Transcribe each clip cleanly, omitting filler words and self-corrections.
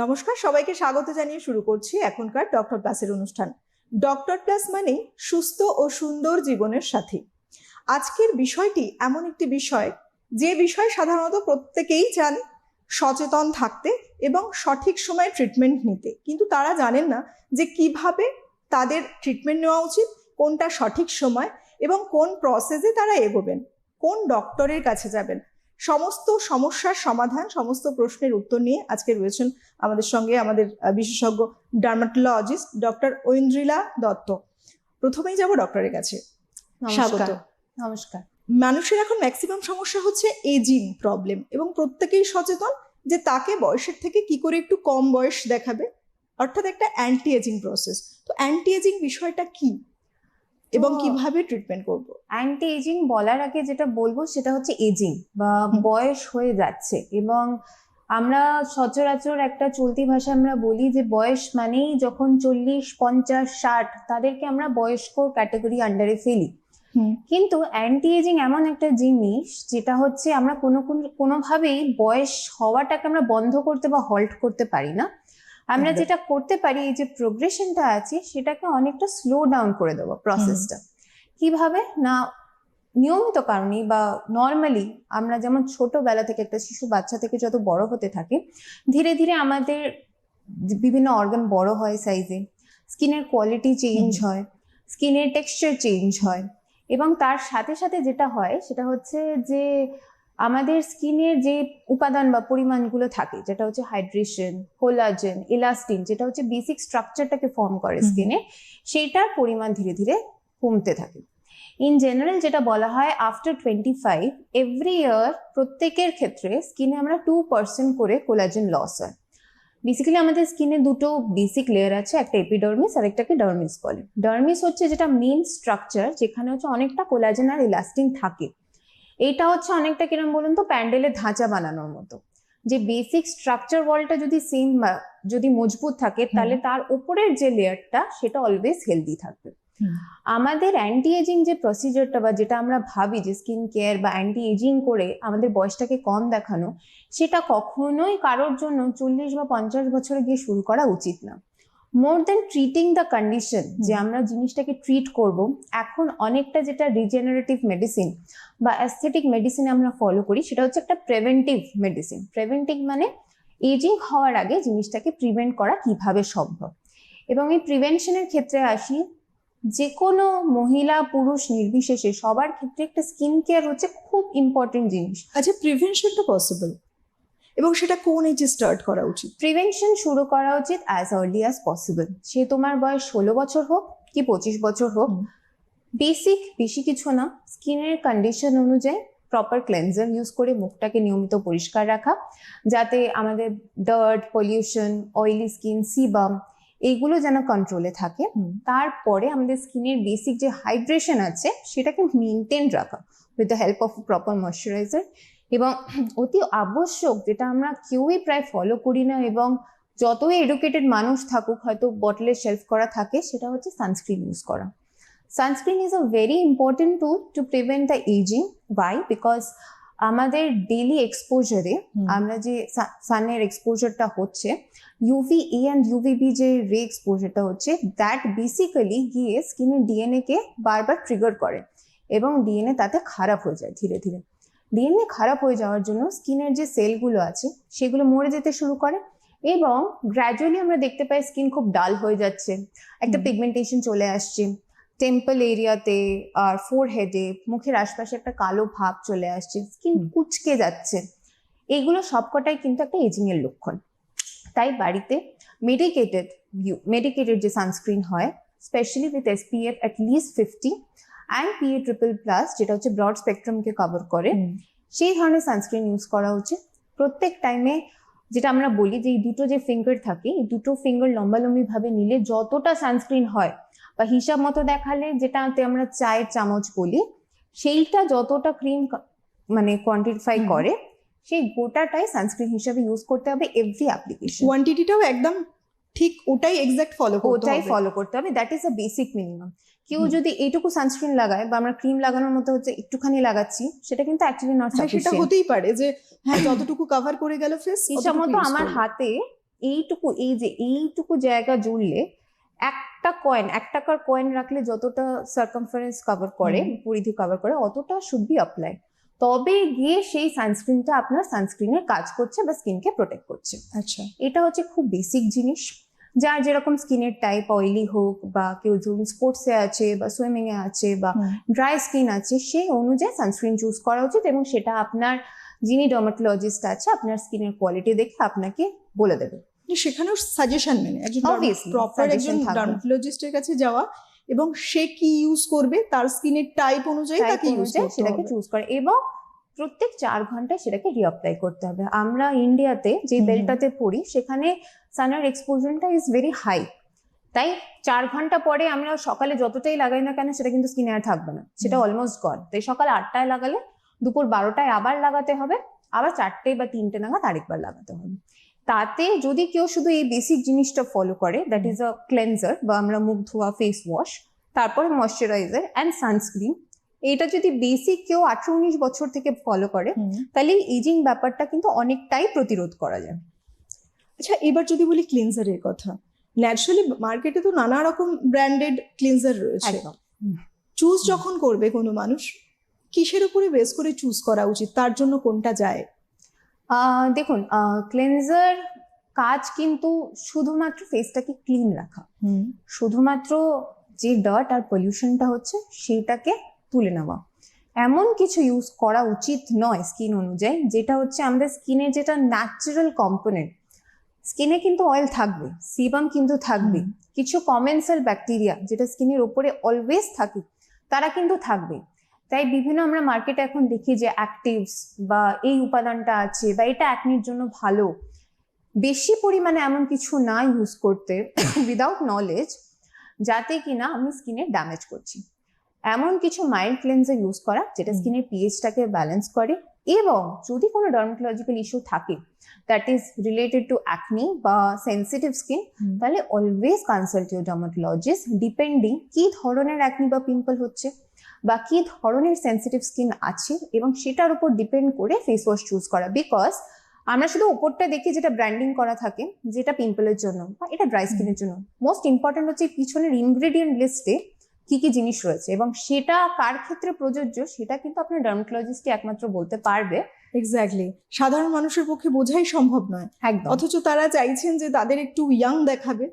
নমস্কার, সবাইকে স্বাগত জানিয়ে শুরু করছি এখনকার ডক্টর প্লাসের অনুষ্ঠান। ডক্টর প্লাস মানে সুস্থ ও সুন্দর জীবনের সাথী। আজকের বিষয়টি এমন একটি বিষয় যে বিষয় সাধারণত প্রত্যেকেই চান সচেতন থাকতে এবং সঠিক সময়ে ট্রিটমেন্ট নিতে, কিন্তু তারা জানেন না যে কিভাবে তাদের ট্রিটমেন্ট নেওয়া উচিত, কোনটা সঠিক সময় এবং কোন প্রসেসে তারা এগোবেন, কোন ডক্টরের কাছে যাবেন। সমস্ত সমস্যার সমাধান, সমস্ত প্রশ্নের উত্তর নিয়ে আজকে রয়েছেন আমাদের সঙ্গে আমাদের বিশেষজ্ঞ ডার্মাটোলজিস্ট ডক্টর ঐন্দ্রিলা দত্ত। প্রথমেই যাব ডক্টরের কাছে। স্বাগত। নমস্কার। মানুষের এখন ম্যাক্সিমাম সমস্যা হচ্ছে এজিং প্রবলেম, এবং প্রত্যেকেই সচেতন যে তাকে বয়সের থেকে কি করে একটু কম বয়স দেখাবে, অর্থাৎ একটা অ্যান্টি এজিং প্রসেস। তো অ্যান্টি এজিং বিষয়টা কি এবং কিভাবে ট্রিটমেন্ট করব? অ্যান্টি এজিং বলার আগে যেটা বলবো সেটা হচ্ছে এজিং বা বয়স হয়ে যাচ্ছে, এবং আমরা সচরাচর একটা চলতি ভাষা আমরা বলি যে বয়স মানেই যখন 40, 50, 60 তাদেরকে আমরা বয়স্ক ক্যাটাগরি আন্ডারে ফেলি। কিন্তু অ্যান্টি এজিং এমন একটা জিনিস যেটা হচ্ছে আমরা কোনোভাবেই বয়স হওয়াটাকে আমরা বন্ধ করতে বা হল্ট করতে পারি না। আমরা যেটা করতে পারি, এই যে প্রোগ্রেশনটা আছে সেটাকে অনেকটা স্লো ডাউন করে দেবো প্রসেসটা। কিভাবে না, নিয়মিত কারণে বা নর্মালি আমরা যেমন ছোটবেলা থেকে একটা শিশু বাচ্চা থেকে যত বড় হতে থাকে, ধীরে ধীরে আমাদের বিভিন্ন অর্গান বড় হয় সাইজে, স্কিনের কোয়ালিটি চেঞ্জ হয়, স্কিনের টেক্সচার চেঞ্জ হয়, এবং তার সাথে সাথে যেটা হয় সেটা হচ্ছে যে আমাদের স্কিনের যে উপাদান বা পরিমাণগুলো থাকে, যেটা হচ্ছে হাইড্রেশন, কোলাজেন, ইলাস্টিন, যেটা হচ্ছে বেসিক স্ট্রাকচারটাকে ফর্ম করে স্কিনে, সেইটার পরিমাণ ধীরে ধীরে কমতে থাকে। ইন জেনারেল যেটা বলা হয় আফটার 25 এভরি ইয়ার প্রত্যেকের ক্ষেত্রে স্কিনে আমরা 2% করে কোলাজেন লস হয়। বেসিক্যালি আমাদের স্কিনে দুটো বেসিক লেয়ার আছে, একটা এপিডার্মিস আর একটাকে ডার্মিস বলে। ডার্মিস হচ্ছে যেটা মেইন স্ট্রাকচার, যেখানে হচ্ছে অনেকটা কোলাজেন আর ইলাস্টিন থাকে। এটা হচ্ছে অনেকটা কিরম বলুন তো, প্যান্ডেলের ধাঁচা বানানোর মতো। যে বেসিক স্ট্রাকচার ওয়ালটা যদি সেম যদি মজবুত থাকে, তাহলে তার উপরের যে লেয়ারটা সেটা অলওয়েজ হেলদি থাকবে। আমাদের অ্যান্টি এজিং যে প্রসিজারটা বা যেটা আমরা ভাবি যে স্কিন কেয়ার বা অ্যান্টি এজিং করে আমাদের বয়সটাকে কম দেখানো, সেটা কখনোই কারোর জন্য 40 বা 50 বছরে গিয়ে শুরু করা উচিত না। মোর দেন ট্রিটিং দ্য কন্ডিশন, যে আমরা জিনিসটাকে ট্রিট করব, এখন অনেকটা যেটা রিজেনারেটিভ মেডিসিন বা অ্যাস্থেটিক মেডিসিন আমরা ফলো করি, সেটা হচ্ছে একটা প্রিভেন্টিভ মেডিসিন। প্রিভেন্টিভ মানে এজিং হওয়ার আগে জিনিসটাকে প্রিভেন্ট করা কিভাবে সম্ভব। এবং এই প্রিভেনশনের ক্ষেত্রে আসি, যে কোনো মহিলা পুরুষ নির্বিশেষে সবার ক্ষেত্রে একটা স্কিন কেয়ার হচ্ছে খুব ইম্পর্টেন্ট জিনিস। আচ্ছা, প্রিভেনশনটা পসিবল, এবং সেটা কোন এজে স্টার্ট করা উচিত? প্রিভেনশন শুরু করা উচিত অ্যাজ আর্লি অ্যাজ পসিবল। সে তোমার বয়স 16 বছর হোক কি 25 বছর হোক। বেসিক বেশি কিছু না, স্কিনের কন্ডিশন অনুযায়ী প্রপার ক্লেনজার ইউজ করে মুখটাকে নিয়মিত পরিষ্কার রাখা, যাতে আমাদের dirt, pollution, oily skin, sebum এইগুলো যেন কন্ট্রোলে থাকে। তারপরে আমাদের স্কিনের বেসিক যে হাইড্রেশন আছে সেটাকে মেনটেন রাখা with the help of proper moisturiser. এবং অতি আবশ্যক, যেটা আমরা কেউই প্রায় ফলো করি না, এবং যতই এডুকেটেড মানুষ থাকুক হয়তো বটলে শেলফ করা থাকে, সেটা হচ্ছে সানস্ক্রিন ইউজ করা। Sunscreen is a very important tool to prevent the ageing. Why? Because আমাদের ডেইলি এক্সপোজারে আমরা যে সানের এক্সপোজারটা হচ্ছে, ইউভিএ অ্যান্ড ইউভিবি যে রে এক্সপোজারটা হচ্ছে, দ্যাট বেসিক্যালি গিয়ে স্কিনের ডিএনএ কে বারবার ট্রিগার করে, এবং ডিএনএ তাতে খারাপ হয়ে যায়। ধীরে ধীরে ডিএনএ খারাপ হয়ে যাওয়ার জন্য স্কিনের যে সেলগুলো আছে সেগুলো মরে যেতে শুরু করে, এবং গ্র্যাজুয়ালি আমরা দেখতে পাই স্কিন খুব ডাল হয়ে যাচ্ছে, একটা পিগমেন্টেশন চলে আসছে টেম্পল এরিয়াতে আর ফোরহেডে, মুখের আশপাশে একটা কালো ভাব চলে আসছে, স্কিন কুচকে যাচ্ছে। এইগুলো সবকটাই কিন্তু একটা এজিং এর লক্ষণ। তাই বাড়িতে মেডিকেটেড যে সানস্ক্রিন হয়, specially with SPF at least 50 and PA++, যেটা হচ্ছে ব্রড স্পেকট্রামকে কভার করে, সেই ধরনের সানস্ক্রিন ইউজ করা উচিত প্রত্যেক টাইমে। যেটা আমরা বলি যে এই দুটো যে ফিঙ্গার থাকে, এই দুটো ফিঙ্গার লম্বালম্বি ভাবে নিলে যতটা সানস্ক্রিন হয়, বা হিসাব মতো দেখালে যেটাতে আমরা চায়ের চামচ বলি, সেইটা যতটা ক্রিম মানে কোয়ান্টিফাই করে, সেই গোটাটাই সানস্ক্রিন হিসাবে ইউজ করতে হবে এভরি অ্যাপ্লিকেশন। কোয়ান্টিটিটাও একদম ঠিক ওটাই এক্সাক্ট ফলো করতে হবে। That is a basic minimum. কেউ যদি এইটুকু সানস্ক্রিন লাগায় বা আমরা ক্রিম লাগানোর মতো হচ্ছে একটুখানি লাগাচ্ছি, সেটা কিন্তু অ্যাকচুয়ালি নট সাফিসিয়েন্ট। সেটা হতেই পারে যে হ্যাঁ যতটুকু কভার করে গেল ফেস, হিসাব মতো আমার হাতে এইটুকু জায়গা জুড়লে একটা কয়েন, 1 টাকার কয়েন রাখলে যতটা সার্কামফারেন্স কভার করে, পরিধি কভার করে, অতটা শুড বি অ্যাপ্লাই। তবে গিয়ে সেই সানস্ক্রিনটা আপনার সানস্ক্রিনের কাজ করছে বা স্কিনকে প্রোটেক্ট করছে। আচ্ছা, এটা হচ্ছে খুব বেসিক জিনিস। যার যেরকম স্কিনের টাইপ, অয়েলি হোক বা কেউ ধরুন স্পোর্টসে আছে বা সুইমিং এ আছে বা ড্রাই স্কিন আছে, সেই অনুযায়ী সানস্ক্রিন চুজ করা উচিত, এবং সেটা আপনার যিনি ডার্মাটোলজিস্ট আছে আপনার স্কিনের কোয়ালিটি দেখে আপনাকে বলে দেবে। সেখানেও সাজেশন মেনে একজন Obviously, প্রপার একজন suggestion থাকবে। ডার্মাটোলজিস্টের কাছে যাওয়া এবং সে কি ইউজ করবে তার স্কিনের টাইপ অনুযায়ী Type তাকে ইউজ অনুযায়ী করতে সেটাকে হবে। চুজ করে, এবং প্রত্যেক 4 ঘন্টায় সেটাকে রিঅ্যাপ্লাই করতে হবে। আমরা ইন্ডিয়াতে যে বেল্টটাতে পড়ি সেখানে সানার এক্সপোজারটা ইজ ভেরি হাই, তাই 4 ঘন্টা পরে আমরা সকালে যতটাই লাগাই না কেন সেটা কিন্তু স্কিনে আর থাকবে না, সেটা অলমোস্ট গন। তাই সকাল 8টায় লাগালে দুপুর 12টায় আবার লাগাতে হবে, আবার 4টে বা 3টে নাগাদ আরেকবার লাগাতে হবে। তাতে যদি কেউ শুধু এই বেসিক জিনিসটা ফলো করে, দ্যাট ইজ আ ক্লেনজার বা আমরা মুখ ধোয়া ফেস ওয়াশ, তারপরে ময়শ্চারাইজার অ্যান্ড সানস্ক্রিন, এটা যদি বেসিক কেউ 18-19 বছর থেকে ফলো করে, তাহলে এজিং ব্যাপারটা কিন্তু অনেকটাই প্রতিরোধ করা যায়। আচ্ছা, এবার যদি বলি ক্লিনজারের কথা, ন্যাচারালি মার্কেটে তো নানা রকম ব্র্যান্ডেড ক্লিনজার রয়েছে। একদম। চুজ যখন করবে কোনো মানুষ, কিসের উপরে বেস করে চুজ করা উচিত, তার জন্য কোনটা যায়? দেখুন, ক্লেনজার কাজ কিন্তু শুধুমাত্র ফেসটাকে ক্লিন রাখা, শুধুমাত্র যে ডার্ট আর পলিউশনটা হচ্ছে সেটাকে তুলে নেওয়া, এমন কিছু ইউজ করা উচিত নয় স্কিন অনুযায়ী, যেটা হচ্ছে আমাদের স্কিনের যেটা ন্যাচারাল কম্পোনেন্ট। স্কিনে কিন্তু অয়েল থাকবে, সিবাম কিন্তু থাকবে, কিছু কমেন্সাল ব্যাকটেরিয়া যেটা স্কিনের উপরে অলওয়েজ থাকে তারা কিন্তু থাকবে। তাই বিভিন্ন আমরা মার্কেটে এখন দেখি যে অ্যাক্টিভস বা এই উপাদানটা আছে বা এটা অ্যাকনির জন্য ভালো, বেশি পরিমাণে এমন কিছু না ইউজ করতে উইদাউট নলেজ, যাতে কিনা আমি স্কিনের ড্যামেজ করছি। এমন কিছু মাইল্ড ক্লেন্সার ইউজ করা যেটা স্কিনের পিএইচটাকে ব্যালেন্স করে, এবং যদি কোনো ডার্মাটোলজিক্যাল ইস্যু থাকে that is related to acne বা সেন্সিটিভ স্কিন, তাহলে always consult your dermatologist, depending কি ধরনের অ্যাকনি বা পিম্পল হচ্ছে বা কি ধরনের সেন্সিটিভ স্কিন আছে, এবং সেটার উপর ডিপেন্ড করে ফেস ওয়াশ চুজ করা। বিকজ আমরা শুধু উপরটা দেখি যেটা ব্র্যান্ডিং করা থাকে, যেটা পিম্পলের জন্য বা এটা ড্রাই স্কিনের জন্য। মোস্ট ইম্পর্টেন্ট হচ্ছে পিছনের ইনগ্রেডিয়েন্ট লিস্টে কি কি জিনিস রয়েছে, এবং সেটা কার ক্ষেত্রে প্রযোজ্য সেটা কিন্তু আপনার ডার্মাটোলজিস্টই একমাত্র বলতে পারবে। এক্স্যাক্টলি, সাধারণ মানুষের পক্ষে বোঝাই সম্ভব নয়। একদম। অথচ তারা চাইছেন যে তাদের একটু ইয়াং দেখাবে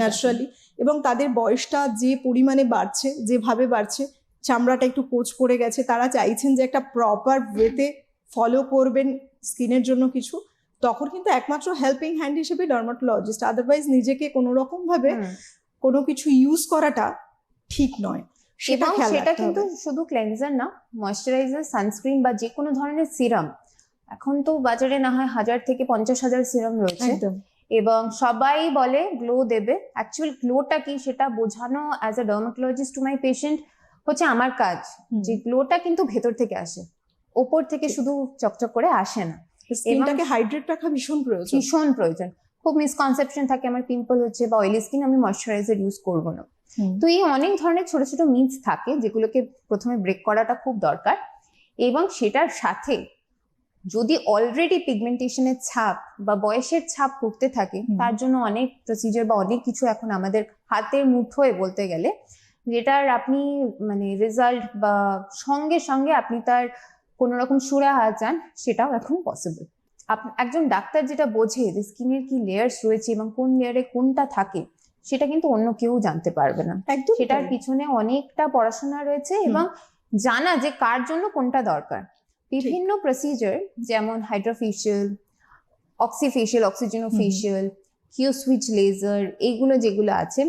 ন্যাচারালি, এবং তাদের বয়সটা যে পরিমাণে বাড়ছে, যেভাবে বাড়ছে, চামড়াটা একটু কোচ পড়ে গেছে, তারা চাইছেন যে একটা প্রপার ওয়েতে ফলো করবেন স্কিনের জন্য কিছু, তখন কিন্তু একমাত্র হেল্পিং হ্যান্ড হিসেবে ডার্মাটোলজিস্ট। আদারওয়াইজ নিজেকে কোনো রকম ভাবে কোনো কিছু ইউজ করাটা ঠিক নয়। এবং সেটা কিন্তু শুধু ক্লেনজার না, ময়শ্চারাইজার, সানস্ক্রিন বা যে কোনো ধরনের সিরাম, এখন তো বাজারে না হয় 1000 থেকে 50,000 সিরাম রয়েছে, এবং সবাই বলে গ্লো দেবে। অ্যাকচুয়াল গ্লোটা কি সেটা বোঝানো as a dermatologist to my patient হচ্ছে আমার কাজ। যে গ্লোটা কিন্তু ভেতর থেকে আসে, ওপর থেকে শুধু চকচক করে আসে না। স্কিনটাকে হাইড্রেট রাখা ভীষণ প্রয়োজন, ভীষণ প্রয়োজন। খুব মিসকনসেপশন থাকে আমার পিম্পল হচ্ছে বা অয়েলি স্কিন, আমি ময়শ্চারাইজার ইউজ করবো না। তো এই অনেক ধরনের ছোট ছোট মিথস থাকে যেগুলোকে প্রথমে ব্রেক করাটা খুব দরকার, এবং সেটার সাথে যদি অলরেডি পিগমেন্টেশনের ছাপ বা বয়সের ছাপ পড়তে থাকে, তার জন্য অনেক প্রসিজার বা অনেক কিছু এখন আমাদের হাতের মুঠোয় বলতে গেলে, যেটার আপনি মানে রেজাল্ট বা সঙ্গে সঙ্গে আপনি তার কোনো রকম সুরাহা চান, সেটাও এখন পসিবল। একজন ডাক্তার যেটা বোঝে যে স্কিনের কি লেয়ার্স রয়েছে এবং কোন লেয়ারে কোনটা থাকে, সেটা কিন্তু অন্য কেউ জানতে পারবে না। সেটার পিছনে অনেকটা পড়াশোনা রয়েছে, এবং জানা যে কার জন্য কোনটা দরকার। বিভিন্ন প্রসিজার যেমন হাইড্রোফেশিয়াল, অক্সিফেশিয়াল, অক্সিজেনোফেশিয়াল, কিউ সুইচ লেজার, এইগুলো যেগুলো আছে,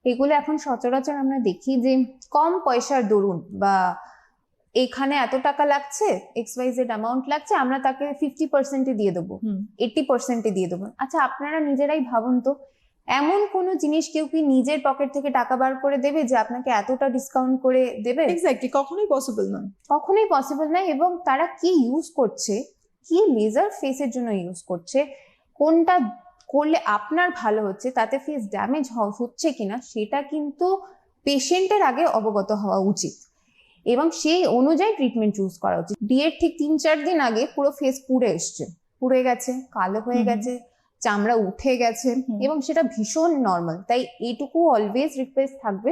এগুলো এখন সচরাচর আমরা দেখি যে কম পয়সার দরুন বা এখানে এত টাকা লাগছে, XYZ অ্যামাউন্ট লাগছে, আমরা তাকে 50% দিয়ে দেবো, 80% দিয়ে দেবো। আচ্ছা, আপনারা নিজেরাই ভাবুন তো, এমন কোনো জিনিস কেউ কি নিজের পকেট থেকে টাকা বার করে দেবে যে আপনাকে এতটা ডিসকাউন্ট করে দেবে? এক্স্যাক্টলি, কখনোই পসিবল নয়, কখনোই পসিবল নয়। এবং তারা কি ইউজ করছে, কি লেজার ফেসের জন্য ইউজ করছে, কোনটা করলে আপনার ভালো হচ্ছে, তাতে ফেস ড্যামেজ হচ্ছে কিনা, সেটা কিন্তু পেশেন্টের আগে অবগত হওয়া উচিত, এবং সেই অনুযায়ী ট্রিটমেন্ট চুজ করা উচিত। বিয়ের ঠিক 3-4 দিন আগে পুরো ফেস পুড়ে এসছে, পুড়ে গেছে, কালো হয়ে গেছে, চামড়া উঠে গেছে, এবং সেটা ভীষণ নর্মাল। তাই এইটুকু অলওয়েজ রিকোয়েস্ট থাকবে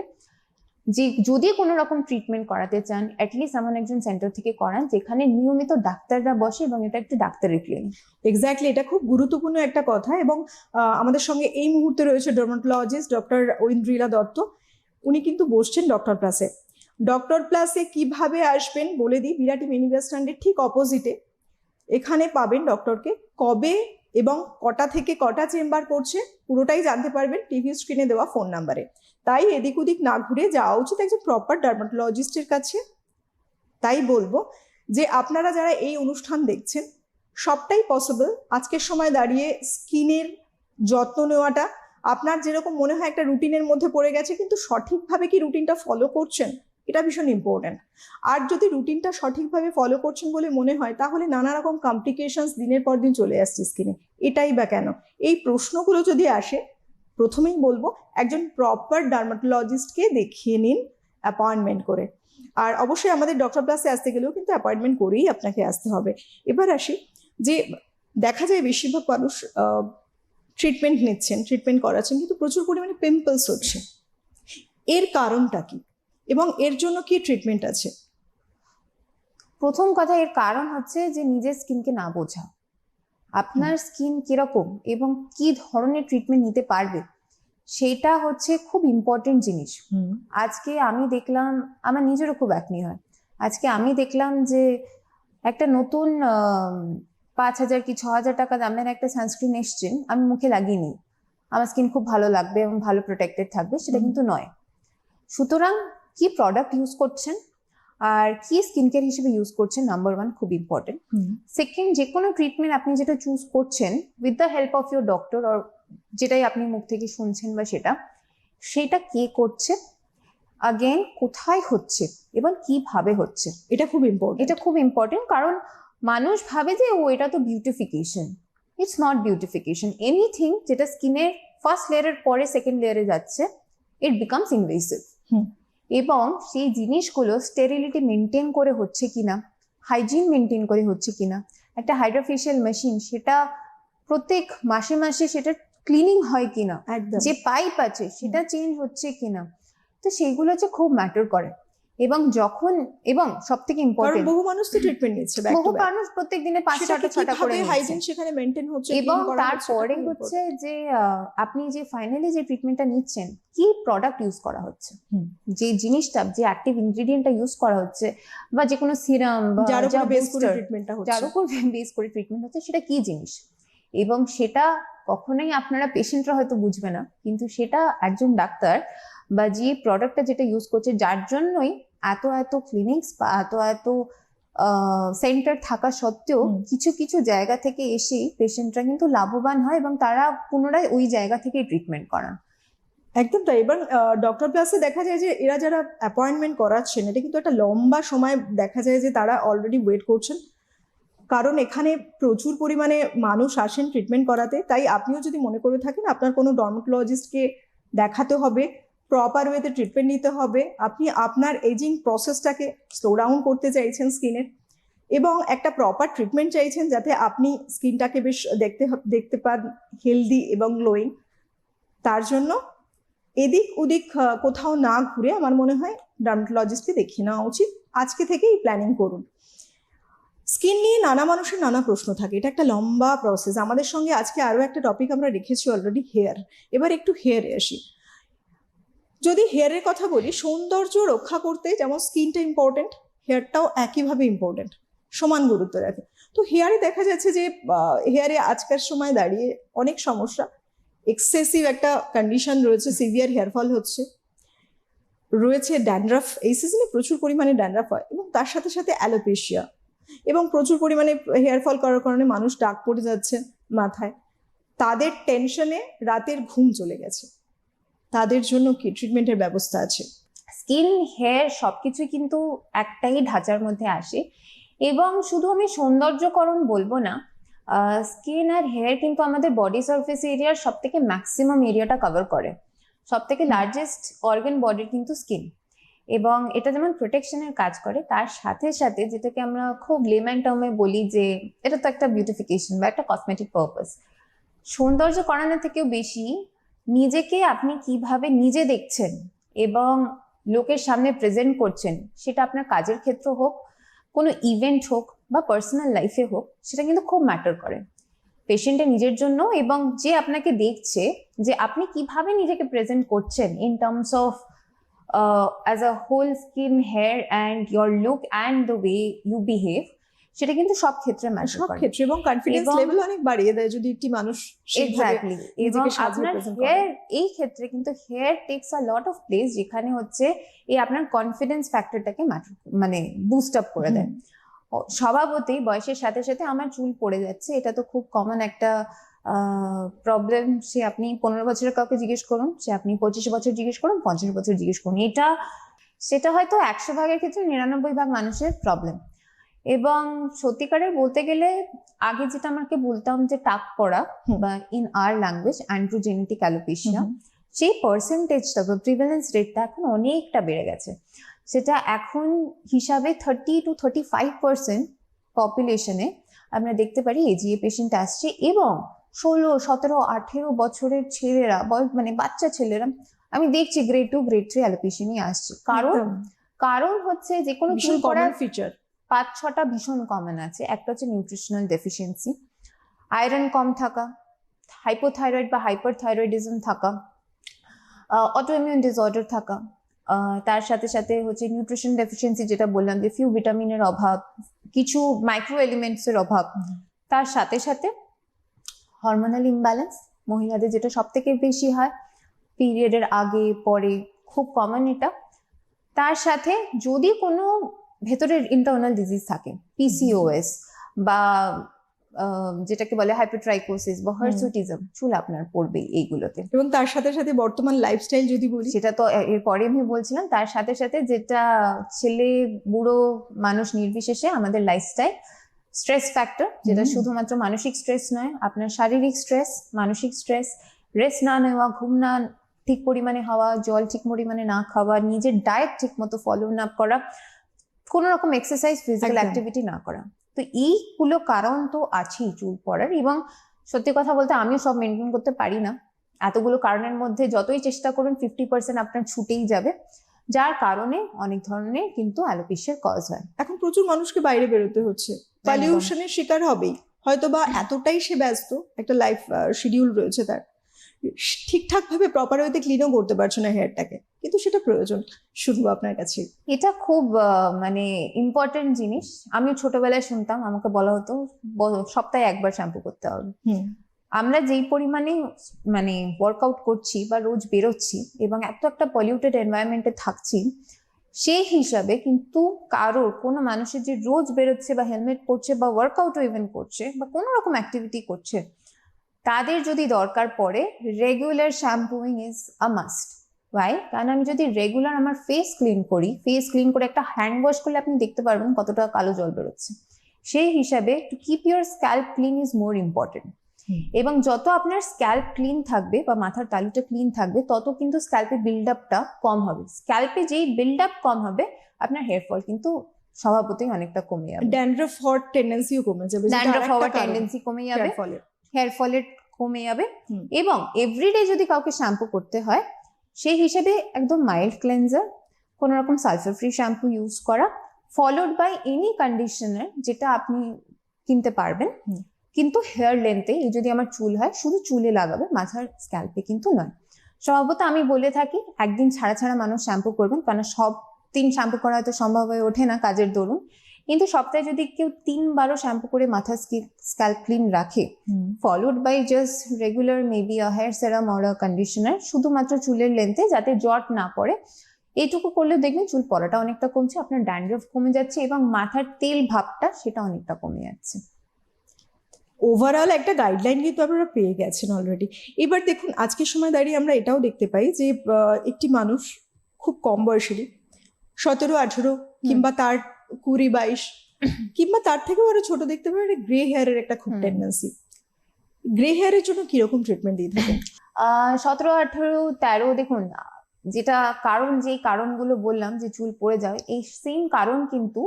যে যদি কোনো রকম ট্রিটমেন্ট করাতে চান, অ্যাটলিস্ট এমন একজন সেন্টার থেকে করান যেখানে নিয়মিত ডাক্তাররা বসে এবং এটা একটি ডাক্তারের ক্লিনিক। এক্স্যাক্টলি, এটা খুব গুরুত্বপূর্ণ একটা কথা। এবং আমাদের সঙ্গে এই মুহূর্তে রয়েছে ডার্মাটোলজিস্ট ডক্টর ঐন্দ্রিলা দত্ত। উনি কিন্তু বসছেন ডক্টর প্লাসে। ডক্টর প্লাসে কিভাবে আসবেন বলে দিই, বিরাটি মিনি বাস স্ট্যান্ডের ঠিক অপোজিটে এখানে পাবেন ডক্টরকে। কবে এবং কটা থেকে কটা চেম্বার করছে পুরোটাই জানতে পারবেন টিভি স্ক্রিনে দেওয়া ফোন নাম্বারে। তাই এদিক ওদিক না ঘুরে যাওয়া উচিত একজন প্রপার ডার্মাটোলজিস্টের কাছে। তাই বলবো যে আপনারা যারা এই অনুষ্ঠান দেখছেন, সবটাই পসিবল আজকের সময় দাঁড়িয়ে স্কিনের যত্ন নেওয়াটা। আপনার যেরকম মনে হয় একটা রুটিনের মধ্যে পড়ে গেছে, কিন্তু সঠিকভাবে কি রুটিনটা ফলো করছেন, এটা ভীষণ ইম্পর্টেন্ট। আর যদি রুটিনটা সঠিকভাবে ফলো করছেন বলে মনে হয়, তাহলে নানা রকম কমপ্লিকেশনস দিনের পর দিন চলে আসছে স্কিনে। এটাই বা কেন? এই প্রশ্নগুলো যদি আসে, প্রথমেই বলবো একজন প্রপার ডার্মাটোলজিস্টকে দেখিয়ে নিন অ্যাপয়েন্টমেন্ট করে। আর অবশ্যই আমাদের ডক্টর প্লাসে আসতে গেলেও কিন্তু অ্যাপয়েন্টমেন্ট করেই আপনাকে আসতে হবে। এবার আসি যে দেখা যায় বেশিরভাগ মানুষ ট্রিটমেন্ট নিচ্ছেন, ট্রিটমেন্ট করাচ্ছেন, কিন্তু প্রচুর পরিমাণে পিম্পলস হচ্ছে। এর কারণটা কি এবং এর জন্য কি ট্রিটমেন্ট আছে? প্রথম কথা, এর কারণ হচ্ছে যে নিজের স্কিনকে না বোঝা। আপনার স্কিন কিরকম এবং কি ধরনের ট্রিটমেন্ট নিতে পারবে, সেটা হচ্ছে খুব ইম্পর্টেন্ট জিনিস। আজকে আমি দেখলাম, আমার নিজেরও খুব অ্যাকনি হয়, আজকে আমি দেখলাম যে একটা নতুন 5,000 কি 6,000 টাকা দামের একটা সানস্ক্রিন এসছেন, আমি মুখে লাগিয়ে নিই, আমার স্কিন খুব ভালো লাগবে এবং ভালো প্রোটেক্টেড থাকবে, সেটা কিন্তু নয়। সুতরাং কি প্রোডাক্ট ইউজ করছেন আর কি স্কিন কেয়ার হিসেবে ইউজ করছেন, নাম্বার 1 খুব ইম্পর্টেন্ট। সেকেন্ড, যে কোনো ট্রিটমেন্ট আপনি যেটা চুজ করছেন with the help of your doctor, আর যেটাই আপনি মুখ থেকে শুনছেন বা সেটা কে করছে, আগেন কোথায় হচ্ছে এবং কিভাবে হচ্ছে, এটা খুব ইম্পর্টেন্ট। এটা খুব ইম্পর্টেন্ট। কারণ মানুষ ভাবে যে ও এটা তো beautification. It's not beautification. Anything যেটা স্কিনের ফার্স্ট লেয়ারের পরে সেকেন্ড লেয়ারে যাচ্ছে, ইট বিকামস ইনভেসিভ। এবং সেই জিনিসগুলো স্টেরিলিটি মেনটেন করে হচ্ছে কিনা, হাইজিন মেনটেন করে হচ্ছে কিনা, একটা হাইড্রোফেশিয়াল মেশিন সেটা প্রত্যেক মাসে মাসে সেটা ক্লিনিং হয় কিনা, যে পাইপ আছে সেটা চেঞ্জ হচ্ছে কিনা, তো সেইগুলো হচ্ছে খুব ম্যাটার করে। এবং সব থেকে ইম্পর্টেন্ট, বহু মানুষ তো ট্রিটমেন্ট নিচ্ছে, বহু মানুষ প্রত্যেক দিনে 5-6টা করে হাইজিন সেখানে মেনটেন হচ্ছে। এবং তারপরে হচ্ছে যে আপনি যে ফাইনালি যে ট্রিটমেন্টটা নিচ্ছেন, কি প্রোডাক্ট ইউজ করা হচ্ছে, যে জিনিসটা, যে অ্যাক্টিভ ইনগ্রেডিয়েন্টটা ইউজ করা হচ্ছে, বা যে কোনো সিরাম বা যার উপর বেস করে ট্রিটমেন্ট হচ্ছে, সেটা কি জিনিস। এবং সেটা কখনোই আপনারা পেশেন্টরা হয়তো বুঝবে না, কিন্তু সেটা একজন ডাক্তার বা যে প্রোডাক্টটা যেটা ইউজ করছে, যার জন্যই এত ক্লিনিক্স বা এত সেন্টার থাকা সত্ত্বেও কিছু কিছু জায়গা থেকে এসেই পেশেন্টরা কিন্তু লাভবান হয় এবং তারা পুনরায় ওই জায়গা থেকে ট্রিটমেন্ট করান। একদম তাই। এবং ডক্টর প্লাসে দেখা যায় যে এরা যারা অ্যাপয়েন্টমেন্ট করাচ্ছেন, এটা কিন্তু একটা লম্বা সময় দেখা যায় যে তারা অলরেডি ওয়েট করছেন, কারণ এখানে প্রচুর পরিমাণে মানুষ আসেন ট্রিটমেন্ট করাতে। তাই আপনিও যদি মনে করে থাকেন আপনার কোনো ডার্মাটোলজিস্টকে দেখাতে হবে, প্রপার ওয়েতে ট্রিটমেন্ট নিতে হবে, আপনি আপনার এজিং প্রসেসটাকে স্লো ডাউন করতে চাইছেন স্কিনের, এবং একটা প্রপার ট্রিটমেন্ট চাইছেন যাতে আপনি স্কিনটাকে বেশ দেখতে পান হেলদি এবং গ্লোয়িং, তার জন্য এদিক ওদিক কোথাও না ঘুরে আমার মনে হয় ডার্মাটোলজিস্টকে দেখিয়ে নেওয়া উচিত। আজকে থেকেই প্ল্যানিং করুন। স্কিন নিয়ে নানা মানুষের নানা প্রশ্ন থাকে, এটা একটা লম্বা প্রসেস। আমাদের সঙ্গে আজকে আরও একটা টপিক আমরা রেখেছি অলরেডি, হেয়ার। এবার একটু হেয়ারে আসি। যদি হেয়ারের কথা বলি, সৌন্দর্য রক্ষা করতে যেমন স্কিনটা ইম্পর্টেন্ট, হেয়ারটাও একইভাবে ইম্পর্টেন্ট, সমান গুরুত্ব রাখে। তো হেয়ারে দেখা যাচ্ছে যে হেয়ারে আজকের সময় দাঁড়িয়ে অনেক সমস্যা, এক্সেসিভ একটা কন্ডিশন রয়েছে, সিভিয়ার হেয়ার ফল হচ্ছে, রয়েছে ড্যান্ড্রাফ, এই সিজনে প্রচুর পরিমাণে ড্যান্ড্রাফ হয়, এবং তার সাথে সাথে অ্যালোপেশিয়া, এবং প্রচুর পরিমাণে হেয়ার ফল করার কারণে মানুষ দাগ পড়ে যাচ্ছে মাথায়। তাদের টেনশনে রাতের ঘুম চলে গেছে, তাদের জন্য কি ট্রিটমেন্টের ব্যবস্থা আছে? স্কিন, হেয়ার সবকিছু কিন্তু একটাই ঢাঁচার মধ্যে আসে, এবং শুধু আমি সৌন্দর্যকরণ বলবো না, স্কিন আর হেয়ার কিন্তু আমাদের বডি সারফেস এরিয়ার সব থেকে ম্যাক্সিমাম এরিয়াটা কভার করে। সব থেকে লার্জেস্ট অর্গান বডির কিন্তু স্কিন, এবং এটা যেমন প্রোটেকশনের কাজ করে, তার সাথে সাথে যেটাকে আমরা খুব লেম্যান টার্মে বলি যে এটা তো একটা বিউটিফিকেশন বা একটা কসমেটিক পারপাস, সৌন্দর্য করানোর থেকেও বেশি নিজেকে আপনি কিভাবে নিজে দেখছেন এবং লোকের সামনে প্রেজেন্ট করছেন, সেটা আপনার কাজের ক্ষেত্র হোক, কোনো ইভেন্ট হোক বা পার্সোনাল লাইফে হোক, সেটা কিন্তু খুব ম্যাটার করে পেশেন্টের নিজের জন্য এবং যে আপনাকে দেখছে, যে আপনি কিভাবে নিজেকে প্রেজেন্ট করছেন in terms of as a whole skin, hair and your look and the way you behave, সেটা কিন্তু সব ক্ষেত্রে ম্যাটার সব করে। ক্ষেত্রে, এবং কনফিডেন্স এবং- লেভেল অনেক বাড়িয়ে দেয় যদি একটি মানুষ সেইভাবে এক্স্যাক্টলি। এবং নিজেকে সাজিয়ে আপনার present করে। হেয়ার, এই ক্ষেত্রে কিন্তু hair takes a lot of place, যেখানে হচ্ছে এই আপনার কনফিডেন্স ফ্যাক্টরটাকে মানে বুস্ট আপ করে দেয়। স্বভাবতই বয়সের সাথে সাথে আমার চুল পড়ে যাচ্ছে, এটা তো খুব কমন একটা প্রবলেম। সে আপনি 15 বছরের কাউকে জিজ্ঞেস করুন, সে আপনি 25 বছর জিজ্ঞেস করুন, 50 বছর জিজ্ঞেস করুন, সেটা হয়তো 100 ভাগের ক্ষেত্রে 99 ভাগ মানুষের প্রবলেম। এবং সত্যিকারের বলতে গেলে আগে যেটা আমাকে বলতাম যে টাক পড়া বা in our language androgenetic alopecia, সেই পার্সেন্টেজটা বা প্রিভ্যালেন্স রেটটা এখন অনেকটা বেড়ে গেছে। সেটা এখন হিসাবে 30 to 35% পপুলেশনে আমরা দেখতে পারি এজিএ পেশেন্ট আসছে। এবং 16, 17, 18 বছরের ছেলেরা, মানে বাচ্চা ছেলেরা আমি দেখছি গ্রেড 2, গ্রেড 3 অ্যালোপেশিয়া নিয়ে আসছে। কারণ হচ্ছে যে কোনো চুল পড়ার ফিচার 5-6টা ভীষণ কমন আছে। একটা হচ্ছে নিউট্রিশনাল ডেফিসিয়েন্সি, আয়রন কম থাকা, হাইপোথাইরয়েড বা হাইপারথাইরয়েডিজম থাকা, অটোইমিউন ডিসঅর্ডার থাকা, তার সাথে সাথে হচ্ছে নিউট্রিশন ডেফিসিয়েন্সি, যেটা বললাম যে ফিউ ভিটামিনের অভাব, কিছু মাইক্রো এলিমেন্টস এর অভাব, তার সাথে সাথে হরমোনাল ইমব্যালেন্স, মহিলাদের যেটা সব থেকে বেশি হয় পিরিয়ডের আগে পরে, খুব কমন এটা। তার সাথে যদি কোনো ভেতরের ইন্টারনাল ডিজিজ থাকে, পিসিওএস বা যেটাকে বলে হাইপারট্রাইকোসিস বা হার্সুটিজম, চুল আপনার পড়বে এইগুলোতে। এবং তার সাথে সাথে বর্তমান লাইফস্টাইল যদি বলি, সেটা তো এরপরে আমি বলছিলাম, তার সাথে সাথে যেটা ছেলে বুড়ো মানুষ নির্বিশেষে আমাদের লাইফস্টাইল, স্ট্রেস ফ্যাক্টর, যেটা শুধুমাত্র মানসিক স্ট্রেস নয়, আপনার শারীরিক স্ট্রেস, মানসিক স্ট্রেস, রেস্ট না নেওয়া, ঘুম না ঠিক পরিমাণে হওয়া, জল ঠিক পরিমাণে না খাওয়া, নিজের ডায়েট ঠিক মতো ফলো না করা, কোনো রকম এক্সারসাইজ, ফিজিক্যাল অ্যাক্টিভিটি না করা। তো এইগুলো কারণ তো আছেই চুল পড়ার। এবং সত্যি কথা বলতে আমিও সব মেনটেন করতে পারি না। এতগুলো কারণের মধ্যে যতই চেষ্টা করুন 50% আপনার ছুটেই যাবে, যার কারণে অনেক ধরনের কিন্তু অ্যালোপেশিয়ার কজ হয়। এখন প্রচুর মানুষকে বাইরে বেরোতে হচ্ছে, পলিউশনের শিকার হবেই, হয়তো বা এতটাই সে ব্যস্ত, একটা লাইফ শিডিউল রয়েছে তার, ঠিকঠাক ভাবে প্রপার ওয়েতে ক্লিনও করতে পারছে না হেয়ারটাকে, কিন্তু সেটা প্রয়োজন। শুনবো আপনার কাছে। এটা খুব মানে ইম্পর্টেন্ট জিনিস। আমিও ছোটবেলায় শুনতাম, আমাকে বলা হতো সপ্তাহে একবার শ্যাম্পু করতে হবে। আমরা যেই পরিমাণে মানে ওয়ার্কআউট করছি বা রোজ বেরোচ্ছি এবং এত একটা পলিউটেড এনভায়রনমেন্টে থাকছি, সেই হিসাবে কিন্তু কোনো মানুষের যে রোজ বেরোচ্ছে বা হেলমেট পরছে বা ওয়ার্কআউটও ইভেন করছে বা কোনো রকম অ্যাক্টিভিটি করছে, তাদের যদি দরকার পড়ে regular shampooing is a must. Why? কারণ আমি যদি রেগুলার আমার ফেস ক্লিন করে একটা হ্যান্ড ওয়াশ করলে আপনি দেখতে পারবেন কতটা কালো জল বেরোচ্ছে। সেই হিসাবে to keep your scalp clean is more important. এবং যত আপনার স্ক্যাল্প ক্লিন থাকবে বা মাথার তালুটা ক্লিন থাকবে, তত কিন্তু স্ক্যাল্পে বিল্ড আপটা কম হবে। স্ক্যাল্পে যেই বিল্ড আপ কম হবে, আপনার হেয়ার ফল কিন্তু স্বভাবতই অনেকটা কমে যাবে, ড্যান্ড্রফ হওয়ার টেন্ডেন্সিও কমে যাবে, ড্যান্ড্রফ হওয়ার টেন্ডেন্সি কমে যাবে, হেয়ার ফলের কমে যাবে। এবং এভরিডে যদি কাউকে শ্যাম্পু করতে হয়, সেই হিসেবে একদম মাইল্ড ক্লেনজার, কোনো রকম সালফার ফ্রি শ্যাম্পু ইউজ করা, ফলোড বাই এনি কন্ডিশনার যেটা আপনি কিনতে পারবেন, কিন্তু হেয়ার লেন্থে। এই যদি আমার চুল হয়, শুধু চুলে লাগাবে, মাথার স্ক্যাল্পে কিন্তু নয়। স্বভাবত আমি বলে থাকি একদিন ছাড়া ছাড়া মানুষ শ্যাম্পু করবেন, কারণ সব দিন শ্যাম্পু করা হয়তো সম্ভব হয়ে ওঠে না কাজের দরুন, কিন্তু সপ্তাহে যদি কেউ 3 বারও শ্যাম্পু করে মাথার স্ক্যাল্প ক্লিন রাখে, followed by just regular maybe a hair serum or a conditioner, শুধুমাত্র চুলের লেন্থে যাতে জট না পড়ে, এইটুকু করলে দেখবেন চুল পড়াটা অনেকটা কমছে, আপনার ড্যান্ড্রফ কমে যাচ্ছে এবং মাথার তেল ভাবটা সেটা অনেকটা কমে যাচ্ছে। ওভারঅল একটা গাইডলাইন কিন্তু আপনারা পেয়ে গেছেন অলরেডি। এবার দেখুন, আজকের সময় দাঁড়িয়ে আমরা এটাও দেখতে পাই যে একটি মানুষ খুব কম বয়সেরই, 17-18 কিংবা তার 20-22 কিংবা তার থেকেও আরো ছোট, দেখতে পাই গ্রে হেয়ারের একটা খুব টেন্ডেন্সি। গ্রে হেয়ারের জন্য কিরকম ট্রিটমেন্ট দিয়ে থাকেন? 17, 18, 13, দেখুন যেটা যেই কারণগুলো বললাম যে চুল পড়ে যাবে, এই সেম কারণ কিন্তু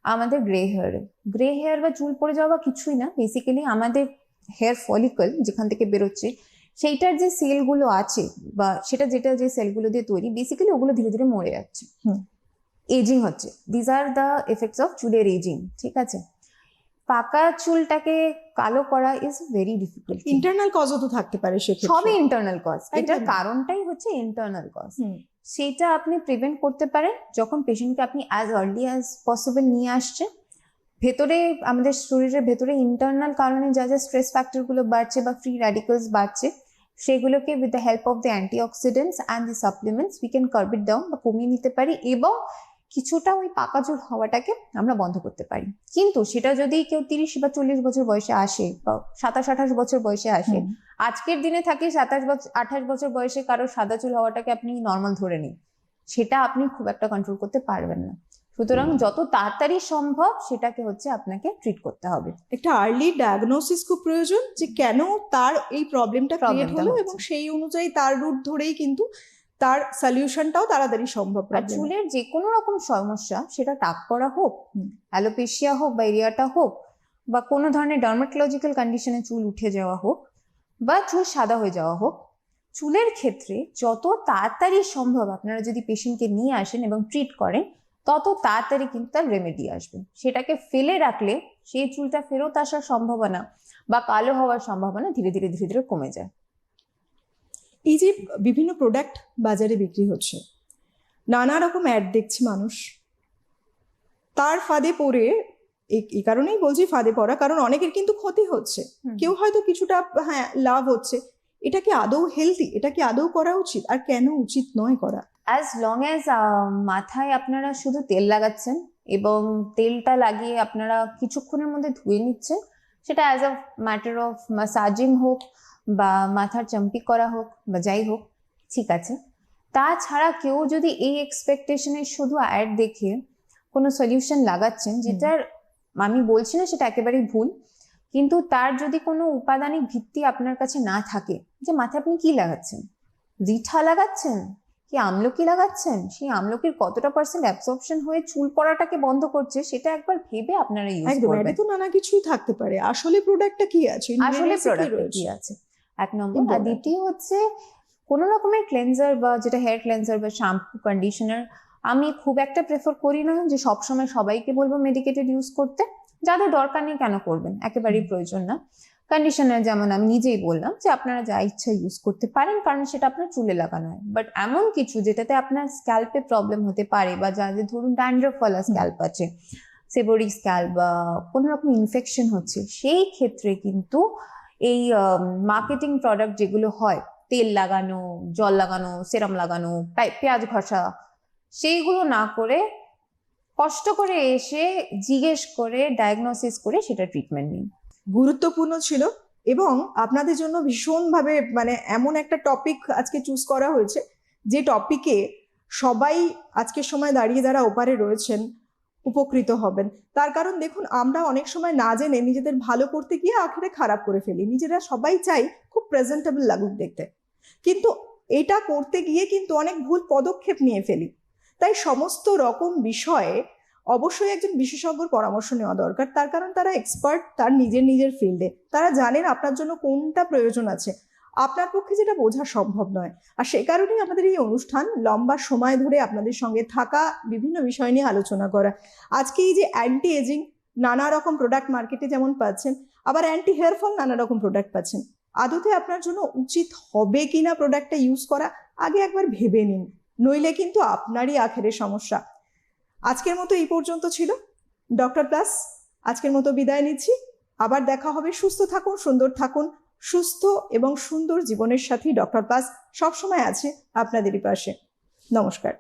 আমাদের গ্রে হেয়ার বা চুল পড়ে যাওয়া বা কিছুই না, বেসিক্যালি আমাদের হেয়ার ফলিকল যেখান থেকে বেরোচ্ছে সেইটার যে সেলগুলো আছে বা যেটা যে সেলগুলো দিয়ে তৈরি, বেসিক্যালি ওগুলো ধীরে ধীরে মরে যাচ্ছে, এজিং হচ্ছে। These are the effects of চুলের এজিং, ঠিক আছে। পাকা চুলটাকে কালো করা ইজ ভেরি ডিফিকাল্ট। ইন্টারনাল কজও তো থাকতে পারে সেক্ষেত্রে। সবই ইন্টারনাল কজ, এটার একদমই। কারণটাই হচ্ছে ইন্টারনাল কজ। সেটা আপনি প্রিভেন্ট করতে পারেন যখন পেশেন্টকে আপনি অ্যাজ আর্লি অ্যাজ পসিবল নিয়ে আসছেন। ভেতরে আমাদের শরীরের ভেতরে ইন্টারনাল কারণে যা যা স্ট্রেস ফ্যাক্টর গুলো বাড়ছে বা ফ্রি র্যাডিক্যালস বাড়ছে, সেগুলোকে with the help of the antioxidants and the supplements we can carb it down বা কমিয়ে নিতে পারি, এবং কিছুটা ওই পাকা চুল হওয়াটাকে আমরা বন্ধ করতে পারি। কিন্তু সেটা যদি কেউ 30 বা 40 বছর বয়সে আসে বা 27-28 বছর বয়সে আসে, আজকের দিনে থাকে 28 বছর বয়সে কারো সাদা চুল হওয়াটাকে আপনি নর্মাল ধরে নিন, সেটা আপনি খুব একটা কন্ট্রোল করতে পারবেন না। সুতরাং যত তাড়াতাড়ি সম্ভব সেটাকে হচ্ছে আপনাকে ট্রিট করতে হবে। একটা আর্লি ডায়াগনোসিস খুব প্রয়োজন, যে কেন তার এই প্রবলেমটা ক্রিয়েট হলো, এবং সেই অনুযায়ী তার রুট ধরেই কিন্তু তার সলিউশনটাও তাড়াতাড়ি সম্ভব। আর চুলের যে কোনো রকম সমস্যা, সেটা টাক পড়া হোক, অ্যালোপেশিয়া হোক বা এরিয়াটা হোক, বা কোনো ধরনের ডার্মাটোলজিক্যাল কন্ডিশনে চুল উঠে যাওয়া হোক বা চুল সাদা হয়ে যাওয়া হোক, চুলের ক্ষেত্রে যত তাড়াতাড়ি সম্ভব আপনারা যদি পেশেন্টকে নিয়ে আসেন এবং ট্রিট করেন, তত তাড়াতাড়ি কিন্তু তার রেমেডি আসবে। সেটাকে ফেলে রাখলে সেই চুলটা ফেরত আসার সম্ভাবনা বা কালো হওয়ার সম্ভাবনা ধীরে ধীরে ধীরে ধীরে কমে যায়। এই যে বিভিন্ন প্রোডাক্ট বাজারে বিক্রি হচ্ছে, নানা রকম অ্যাড দেখছি মানুষ, তার ফাঁদে পড়ে, এই কারণেই বলছি ফাঁদে পড়া, কারণ অনেকের কিন্তু ক্ষতি হচ্ছে, কেউ হয়তো কিছুটা লাভ হচ্ছে। এটা কি আদৌ হেলদি? এটা কি আদৌ করা উচিত? আর কেন উচিত নয় করা? অ্যাজ লং অ্যাজ মাথায় আপনারা শুধু তেল লাগাচ্ছেন এবং তেলটা লাগিয়ে আপনারা কিছুক্ষণের মধ্যে ধুয়ে নিচ্ছেন, সেটা অ্যাজ আ ম্যাটার অফ ম্যাসাজিং হোক বা মাথার চাম্পি করা হোক বা যাই হোক, ঠিক আছে। তাছাড়া কেউ যদি এই এক্সপেকটেশনে শুধু অ্যাড দেখে কোনো সলিউশন লাগাচ্ছেন, যেটার আমি বলছি না সেটা একেবারেই ভুল, কিন্তু তার যদি কোনো উপাদানিক ভিত্তি আপনার কাছে না থাকে, যে মাথায় আপনি কি লাগাচ্ছেন, রিঠা লাগাচ্ছেন কি আমলকি লাগাচ্ছেন, সেই আমলকির কতটা পার্সেন্ট অ্যাবসর্পশন হয়ে চুল পড়াটাকে বন্ধ করছে, সেটা একবার ভেবে আপনারা ইউজ করবেন। তো নানা কিছুই থাকতে পারে, আসলে প্রোডাক্টটা কি আছে, আসলে প্রোডাক্টটা কি আছে, এক নম্বর। আর দ্বিতীয় হচ্ছে কোনো রকমের ক্লেনজার বা যেটা হেয়ার ক্লেনজার বা শ্যাম্পু কন্ডিশনার আমি খুব একটা প্রেফার করি না যে সবসময় সবাইকে বলবো মেডিকেটেড ইউজ করতে। যাদের দরকার নেই কেন করবেন, একেবারেই প্রয়োজন না। কন্ডিশনার যেমন আমি নিজেই বললাম যে আপনারা যা ইচ্ছা ইউজ করতে পারেন, কারণ সেটা আপনার চুলে লাগানো হয়। বাট এমন কিছু যেটাতে আপনার স্ক্যাল্পে প্রবলেম হতে পারে, বা যাদের ধরুন ড্যান্ড্রফ ওয়ালা স্ক্যাল্প আছে, সেবোরিক স্ক্যাল্প বা কোনো রকম ইনফেকশন হচ্ছে, সেই ক্ষেত্রে কিন্তু এই মার্কেটিং প্রোডাক্ট যেগুলো হয়, তেল লাগানো, জল লাগানো, সেরাম লাগানো, পেঁয়াজ ঘষা, সেইগুলো না করে কষ্ট করে এসে জিজ্ঞেস করে ডায়াগনোসিস করে সেটা ট্রিটমেন্ট নিন। গুরুত্বপূর্ণ ছিল, এবং আপনাদের জন্য ভীষণভাবে এমন একটা টপিক আজকে চুজ করা হয়েছে, যে টপিকে সবাই আজকের সময় দাঁড়িয়ে যারা ওপারে রয়েছেন উপকৃত হবেন। তার কারণ দেখুন, আমরা অনেক সময় না জেনে নিজেদের ভালো করতে গিয়ে আখেরে খারাপ করে ফেলি। নিজেরা সবাই চাই খুব প্রেজেন্টেবল লাগুক দেখতে, কিন্তু এটা করতে গিয়ে কিন্তু অনেক ভুল পদক্ষেপ নিয়ে ফেলি। তাই সমস্ত রকম বিষয়ে অবশ্যই একজন বিশেষজ্ঞর পরামর্শ নেওয়া দরকার, তার কারণ তারা এক্সপার্ট তার নিজের ফিল্ডে, তারা জানেন আপনার জন্য কোনটা প্রয়োজন আছে, আপনার পক্ষে যেটা বোঝা সম্ভব নয়। আর সে কারণেই আমাদের এই অনুষ্ঠান, লম্বা সময় ধরে আপনাদের সঙ্গে থাকা, বিভিন্ন বিষয় নিয়ে আলোচনা করা। আজকে এই যে অ্যান্টি এজিং নানা রকম প্রোডাক্ট মার্কেটে যেমন পাচ্ছেন, আবার অ্যান্টি হেয়ার ফল নানা রকম প্রোডাক্ট পাচ্ছেন, আদতে আপনার জন্য উচিত হবে কিনা প্রোডাক্টটা ইউজ করা, আগে একবার ভেবে নিন, নইলে কিন্তু আপনারই আখেরে সমস্যা। আজকের মতো এই পর্যন্ত ছিল ডক্টর প্লাস। আজকের মতো বিদায় নিচ্ছি, আবার দেখা হবে। সুস্থ থাকুন, সুন্দর থাকুন। সুস্থ এবং সুন্দর জীবনের সাথী ডক্টর প্লাস সবসময় আছে আপনাদেরই পাশে। নমস্কার।